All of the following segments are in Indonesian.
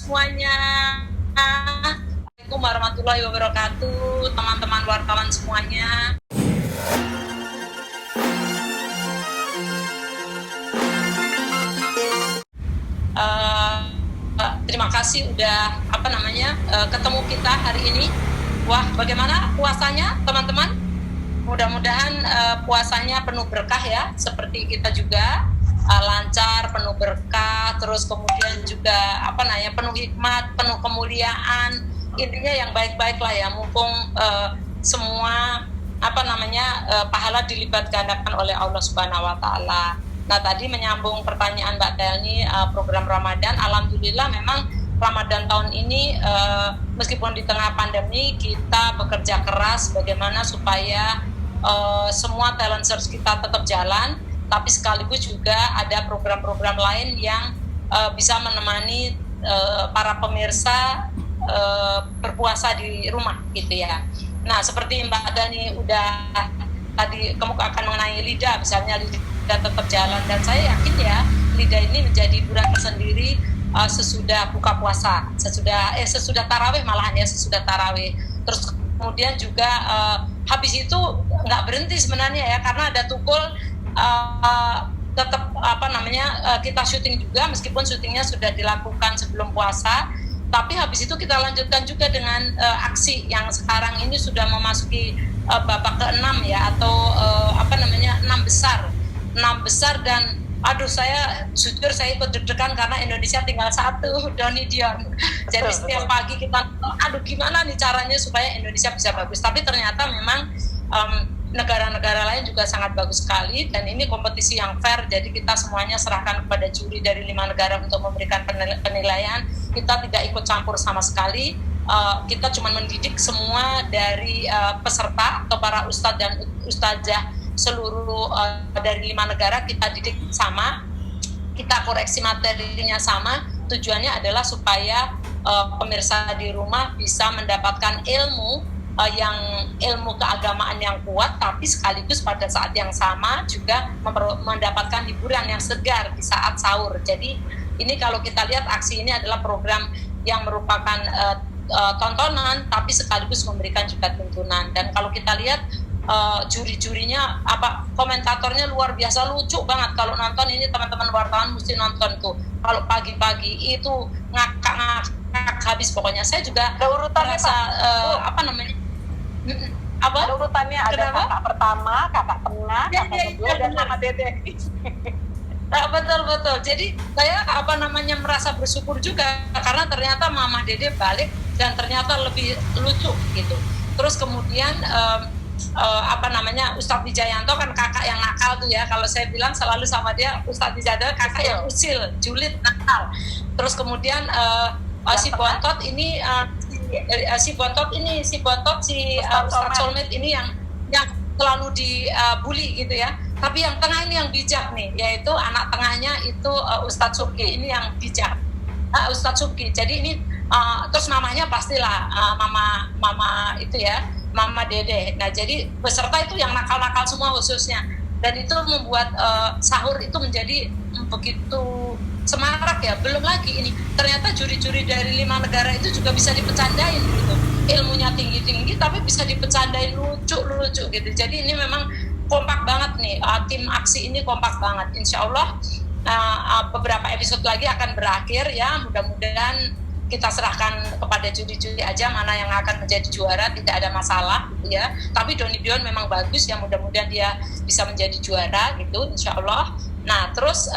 semuanya. Assalamualaikum warahmatullahi wabarakatuh, teman-teman wartawan semuanya. Terima kasih udah ketemu kita hari ini. Wah, bagaimana puasanya teman-teman? Mudah-mudahan puasanya penuh berkah ya, seperti kita juga lancar, penuh berkah, terus kemudian juga penuh hikmat, penuh kemuliaan. Intinya yang baik-baik lah ya, mumpung semua pahala dilipat gandakan oleh Allah Subhanahu wa taala. Nah, tadi menyambung pertanyaan Mbak Telni, program Ramadan, alhamdulillah memang Ramadan tahun ini meskipun di tengah pandemi kita bekerja keras bagaimana supaya semua talent search kita tetap jalan, tapi sekaligus juga ada program-program lain yang bisa menemani para pemirsa berpuasa di rumah gitu ya. Nah, seperti Mbak Dani udah tadi kemukakan mengenai lidah, misalnya lidah tetap jalan, dan saya yakin ya lidah ini menjadi hiburan tersendiri sesudah buka puasa, sesudah tarawih malahan ya, sesudah tarawih. Terus kemudian juga habis itu nggak berhenti sebenarnya ya, karena ada tukul tetap kita syuting juga, meskipun syutingnya sudah dilakukan sebelum puasa, tapi habis itu kita lanjutkan juga dengan aksi yang sekarang ini sudah memasuki babak ke-6 ya, atau 6 besar dan saya jujur saya ikut deg-degan karena Indonesia tinggal satu, Doni Dion. Jadi setiap pagi kita gimana nih caranya supaya Indonesia bisa bagus, tapi ternyata memang negara-negara lain juga sangat bagus sekali, dan ini kompetisi yang fair, jadi kita semuanya serahkan kepada juri dari 5 negara untuk memberikan penilaian. Kita tidak ikut campur sama sekali, kita cuma mendidik semua dari peserta atau para ustadz dan ustazah seluruh dari 5 negara, kita didik sama, kita koreksi materinya sama. Tujuannya adalah supaya pemirsa di rumah bisa mendapatkan ilmu keagamaan yang kuat, tapi sekaligus pada saat yang sama juga mendapatkan hiburan yang segar di saat sahur. Jadi ini kalau kita lihat aksi ini adalah program yang merupakan tontonan tapi sekaligus memberikan juga tuntunan. Dan kalau kita lihat juri-jurinya komentatornya luar biasa lucu banget. Kalau nonton ini teman-teman wartawan mesti nonton tuh. Kalau pagi-pagi itu ngakak habis pokoknya. Saya juga ada urutannya merasa ada urutannya, ada kakak pertama, kakak tengah, kakak kedua, dan Mama Dede. Betul. Jadi saya merasa bersyukur juga karena ternyata Mama Dede balik dan ternyata lebih lucu gitu. Terus kemudian Ustadz Wijayanto kan kakak yang nakal tuh ya, kalau saya bilang selalu sama dia, Ustadz Wijayanto kakak yang usil, julid, nakal. Terus kemudian si Bontot ini si Ustadz Solmed ini yang selalu dibully gitu ya. Tapi yang tengah ini yang bijak nih, yaitu anak tengahnya itu Ustadz Subki, ini yang bijak, Ustadz Subki. Jadi ini terus mamanya pastilah mama itu ya, Mama Dede. Nah, jadi peserta itu yang nakal-nakal semua khususnya, dan itu membuat sahur itu menjadi begitu semarak ya. Belum lagi ini ternyata juri-juri dari 5 negara itu juga bisa dipecandain gitu, ilmunya tinggi-tinggi tapi bisa dipecandain lucu-lucu gitu. Jadi ini memang kompak banget nih, tim aksi ini kompak banget. Insya Allah beberapa episode lagi akan berakhir ya, mudah-mudahan kita serahkan kepada juri-juri aja mana yang akan menjadi juara, tidak ada masalah gitu ya. Tapi Doni Dion memang bagus ya, mudah-mudahan dia bisa menjadi juara gitu, insya Allah. Nah terus,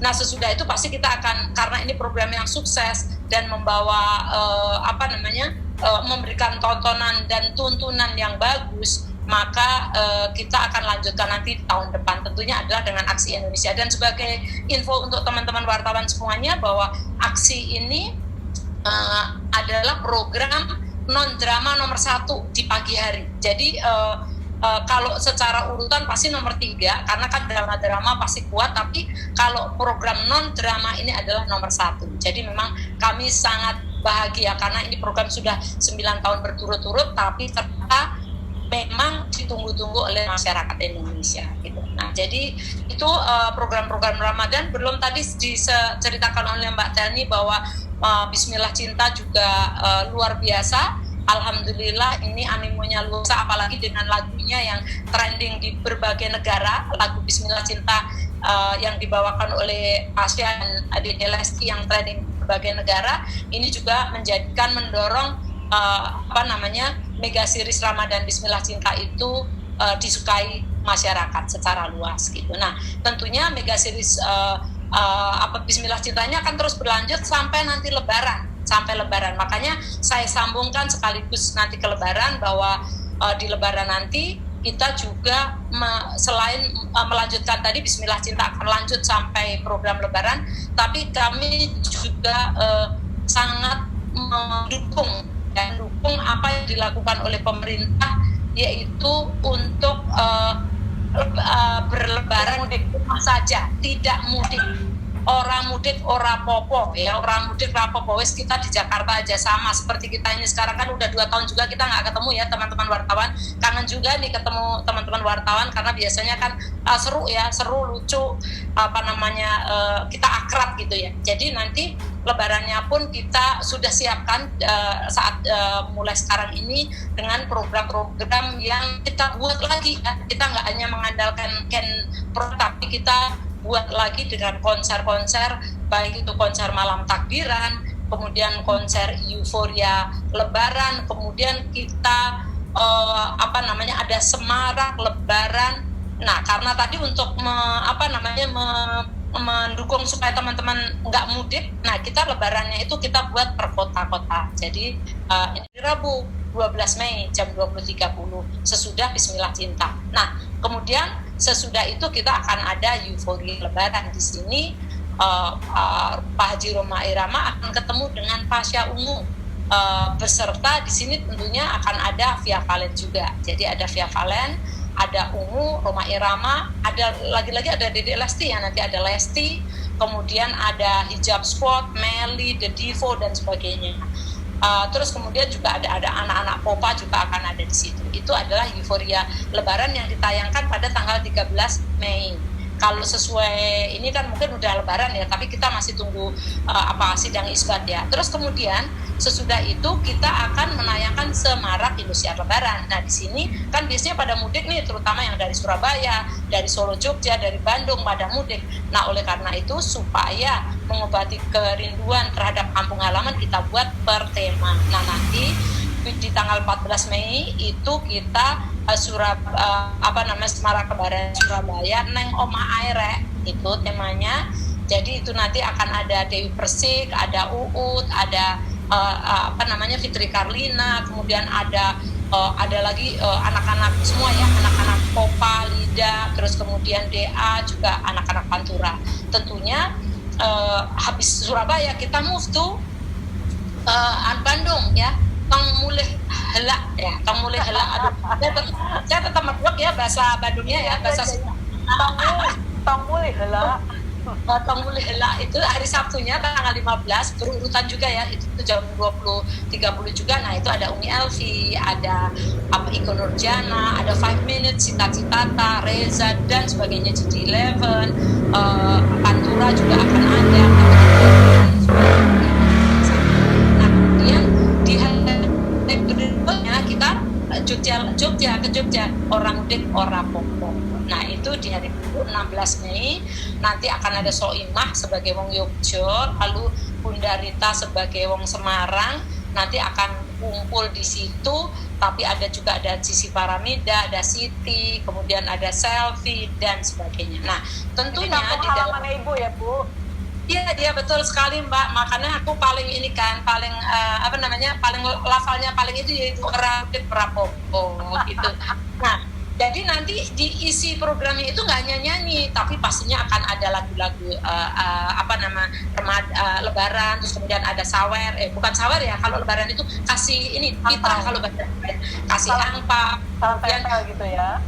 sesudah itu pasti kita akan, karena ini program yang sukses dan membawa memberikan tontonan dan tuntunan yang bagus, maka kita akan lanjutkan nanti tahun depan, tentunya adalah dengan aksi Indonesia. Dan sebagai info untuk teman-teman wartawan semuanya, bahwa aksi ini adalah program non-drama nomor 1 di pagi hari. Jadi kalau secara urutan pasti nomor 3, karena kan drama-drama pasti kuat, tapi kalau program non-drama ini adalah nomor 1. Jadi memang kami sangat bahagia karena ini program sudah 9 tahun berturut-turut, tapi ternyata memang ditunggu-tunggu oleh masyarakat Indonesia gitu. Nah, jadi itu program-program Ramadan. Belum tadi diceritakan oleh Mbak Telni bahwa Bismillah Cinta juga luar biasa. Alhamdulillah ini animonya luar biasa, apalagi dengan lagunya yang trending di berbagai negara, lagu Bismillah Cinta yang dibawakan oleh Pasha dan Dede Lesti yang trending di berbagai negara. Ini juga mendorong mega series Ramadan Bismillah Cinta itu disukai masyarakat secara luas gitu. Nah, tentunya mega series Bismillah Cintanya akan terus berlanjut sampai nanti Lebaran. Makanya saya sambungkan sekaligus nanti ke Lebaran bahwa di Lebaran nanti kita juga selain melanjutkan tadi Bismillah Cinta akan lanjut sampai program Lebaran, tapi kami juga sangat mendukung apa yang dilakukan oleh pemerintah, yaitu untuk berlebaran mudik saja, tidak mudik. Orang mudik ora popo ya, orang mudik rapopo wes, kita di Jakarta aja sama seperti kita ini sekarang kan udah 2 tahun juga kita nggak ketemu ya teman-teman wartawan. Kangen juga nih ketemu teman-teman wartawan karena biasanya kan seru lucu kita akrab gitu ya. Jadi nanti Lebarannya pun kita sudah siapkan saat mulai sekarang ini dengan program-program yang kita buat lagi ya. Kita nggak hanya mengandalkan tapi kita buat lagi dengan konser-konser, baik itu konser malam takbiran, kemudian konser euforia Lebaran, kemudian kita ada semarak Lebaran. Nah, karena tadi untuk mendukung supaya teman-teman nggak mudik, nah kita Lebarannya itu kita buat per kota-kota. Jadi ini Rabu 12 Mei jam 20.30 sesudah Bismillah Cinta. Nah, kemudian sesudah itu kita akan ada euforia Lebaran. Di sini Pak Haji Rhoma Irama akan ketemu dengan Pasha Ungu beserta di sini tentunya akan ada Via Valen juga. Jadi ada Via Valen, ada Ungu, Rhoma Irama, ada lagi-lagi ada Dede Lesti ya, nanti ada Lesti, kemudian ada Hijab Squad, Meli, The Divo dan sebagainya. Terus kemudian juga ada anak-anak Popa juga akan ada di situ. Itu adalah euforia Lebaran yang ditayangkan pada tanggal 13 Mei. Kalau sesuai ini kan mungkin udah Lebaran ya, tapi kita masih tunggu sidang isbat ya. Terus kemudian sesudah itu kita akan menayangkan Semarak Indosiar Lebaran. Nah di sini kan biasanya pada mudik nih, terutama yang dari Surabaya, dari Solo, Jogja, dari Bandung pada mudik. Nah oleh karena itu supaya mengobati kerinduan terhadap kampung halaman kita buat per tema. Nah nanti di tanggal 14 Mei itu kita Semarak Lebaran Surabaya Neng Oma Aire itu temanya. Jadi itu nanti akan ada Dewi Persik, ada Uut, ada Fitri Karlina, kemudian ada lagi anak-anak semua ya, anak-anak Popa, Lida, terus kemudian DA juga anak-anak Pantura. Tentunya habis Surabaya kita move to Bandung ya. Tong mulih helak. Aduh, saya tetap medok ya bahasa Bandungnya ya, bahasa Tong mulih helak. Tong mulih helak itu hari Sabtunya tanggal 15 berurutan juga ya, itu jam 20.30 juga. Nah itu ada Umi Elvi, ada Iko Nurjana, ada 5 Minutes, Cita Citata, Reza dan sebagainya, Gigi Eleven, Pantura juga akan ada. Jogja orang mudik ora popo. Nah itu di hari 16 Mei nanti akan ada Soimah sebagai wong Yogyo, lalu Bunda Rita sebagai wong Semarang nanti akan kumpul di situ. Tapi juga ada Cici Paramida, ada Siti, kemudian ada Selfie dan sebagainya. Nah tentunya di dalam Ibu ya Bu. Iya betul sekali Mbak, makanya aku paling lafalnya paling itu yaitu Radik Prapopo gitu. Nah jadi nanti diisi programnya itu nggak hanya nyanyi, tapi pastinya akan ada lagu-lagu Lebaran, terus kemudian ada sawer, bukan sawer ya, kalau Lebaran itu kasih ini fitrah, kalau kasih angpau, salam tempel gitu ya.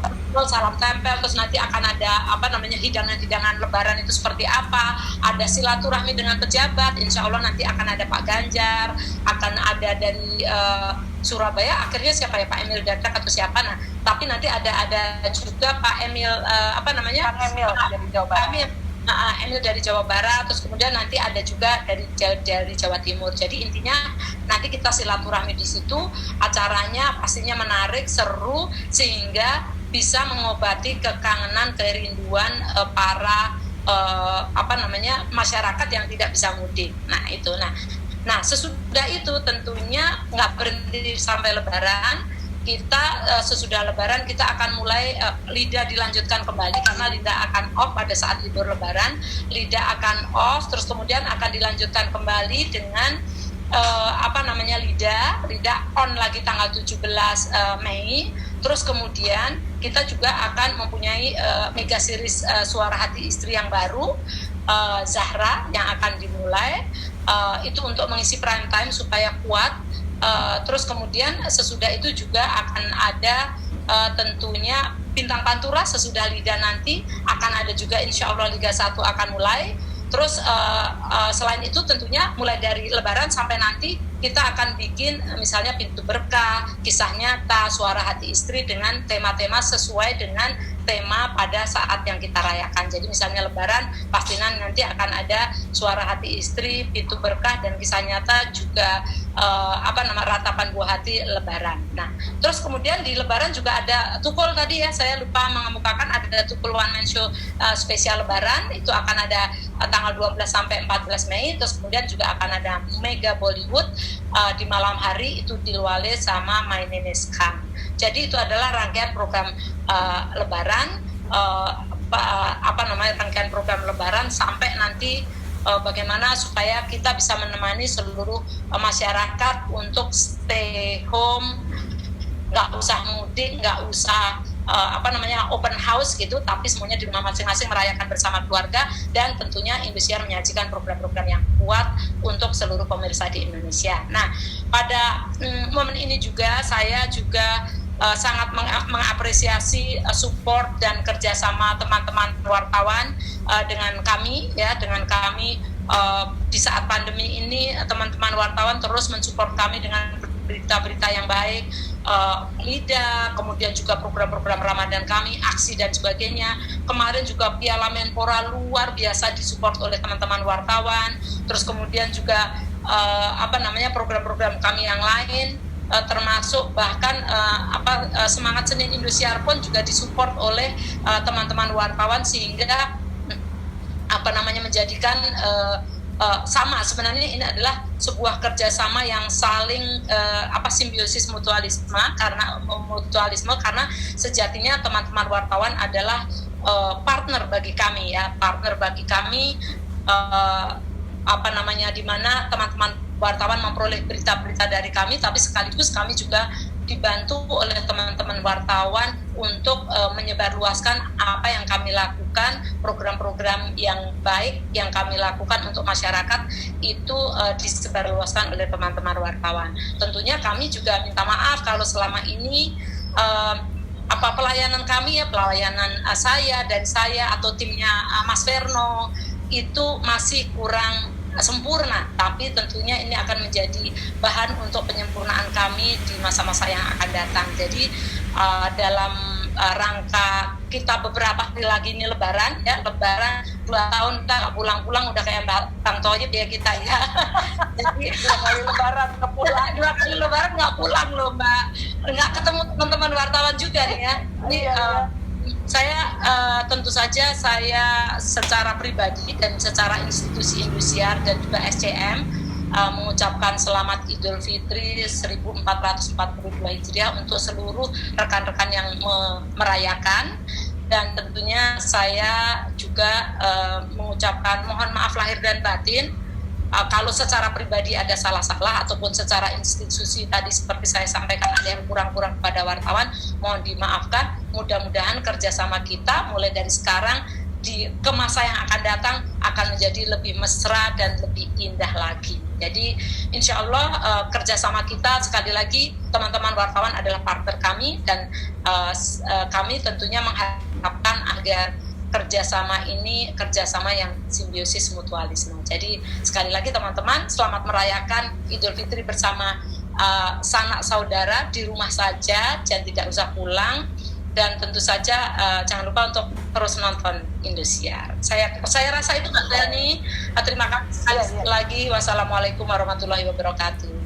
Salam tempel, terus nanti akan ada hidangan-hidangan Lebaran itu seperti apa, ada silaturahmi dengan pejabat, insya Allah nanti akan ada Pak Ganjar, akan ada dari Surabaya, akhirnya siapa ya, Pak Emil Dardak atau siapa, tapi nanti ada juga Pak Emil Kang Emil dari Jawa Barat. Emil dari Jawa Barat, terus kemudian nanti ada juga dari Jawa Timur. Jadi intinya nanti kita silaturahmi di situ, acaranya pastinya menarik, seru, sehingga bisa mengobati kekangenan, kerinduan para masyarakat yang tidak bisa mudik. Nah itu, nah sesudah itu tentunya nggak berhenti sampai Lebaran. Kita sesudah Lebaran kita akan mulai LIDA dilanjutkan kembali karena LIDA akan off pada saat libur Lebaran. LIDA akan off, terus kemudian akan dilanjutkan kembali dengan LIDA on lagi tanggal 17 Mei. Terus kemudian kita juga akan mempunyai mega series Suara Hati Istri yang baru, Zahra, yang akan dimulai. Itu untuk mengisi prime time supaya kuat. Terus kemudian sesudah itu juga akan ada tentunya Bintang Pantura sesudah LIDA nanti akan ada juga, insya Allah Liga 1 akan mulai. Terus selain itu tentunya mulai dari Lebaran sampai nanti kita akan bikin misalnya Pintu Berkah, Kisah Nyata, Suara Hati Istri dengan tema-tema sesuai dengan tema pada saat yang kita rayakan. Jadi misalnya Lebaran pastinya nanti akan ada Suara Hati Istri, Pintu Berkah, dan Kisah Nyata juga Ratapan Buah Hati Lebaran. Nah, terus kemudian di Lebaran juga ada Tukul tadi ya, saya lupa mengemukakan ada Tukul One Man Show spesial Lebaran, itu akan ada tanggal 12 sampai 14 Mei. Terus kemudian juga akan ada Mega Bollywood di malam hari, itu Dilwale sama My Name Is Khan. Jadi itu adalah rangkaian program Lebaran, rangkaian program Lebaran sampai nanti bagaimana supaya kita bisa menemani seluruh masyarakat untuk stay home, nggak usah mudik, nggak usah open house gitu, tapi semuanya di rumah masing-masing merayakan bersama keluarga. Dan tentunya Indosiar menyajikan program-program yang kuat untuk seluruh pemirsa di Indonesia. Nah, pada momen ini juga saya juga sangat mengapresiasi support dan kerjasama teman-teman wartawan dengan kami di saat pandemi ini. Teman-teman wartawan terus mensupport kami dengan berita-berita yang baik, LIDA, kemudian juga program-program Ramadan kami, aksi dan sebagainya. Kemarin juga Piala Menpora luar biasa disupport oleh teman-teman wartawan. Terus kemudian juga program-program kami yang lain, termasuk bahkan Semangat Senin Indosiar pun juga disupport oleh teman-teman wartawan, sehingga menjadikan sama. Sebenarnya ini adalah sebuah kerjasama yang saling simbiosis mutualisme, karena sejatinya teman-teman wartawan adalah partner bagi kami ya, di mana teman-teman wartawan memperoleh berita-berita dari kami, tapi sekaligus kami juga dibantu oleh teman-teman wartawan untuk menyebarluaskan apa yang kami lakukan, program-program yang baik yang kami lakukan untuk masyarakat itu disebarluaskan oleh teman-teman wartawan. Tentunya kami juga minta maaf kalau selama ini pelayanan kami pelayanan saya atau timnya Mas Verno itu masih kurang sempurna, tapi tentunya ini akan menjadi bahan untuk penyempurnaan kami di masa-masa yang akan datang. Jadi dalam rangka kita beberapa hari lagi ini Lebaran 2 tahun kita nggak pulang-pulang, udah kayak Bang Toyib ya kita ya. Jadi 2 kali Lebaran nggak pulang, 2 kali Lebaran nggak pulang loh Mbak, nggak ketemu teman-teman wartawan juga nih ya. Ini saya tentu saja saya secara pribadi dan secara institusi Indosiar dan juga SCM mengucapkan selamat Idul Fitri 1442 Hijriah untuk seluruh rekan-rekan yang merayakan. Dan tentunya saya juga mengucapkan mohon maaf lahir dan batin kalau secara pribadi ada salah-salah ataupun secara institusi tadi seperti saya sampaikan ada yang kurang-kurang kepada wartawan, mohon dimaafkan. Mudah-mudahan kerjasama kita mulai dari sekarang ke masa yang akan datang akan menjadi lebih mesra dan lebih indah lagi. Jadi insya Allah kerjasama kita, sekali lagi teman-teman wartawan adalah partner kami, dan kami tentunya mengharapkan agar kerjasama ini kerjasama yang simbiosis mutualisme. Jadi sekali lagi teman-teman, selamat merayakan Idul Fitri bersama sanak saudara di rumah saja dan tidak usah pulang. dan tentu saja jangan lupa untuk terus nonton Indosiar. Saya rasa itu Mbak Dani. Terima kasih sekali lagi. Wassalamualaikum warahmatullahi wabarakatuh.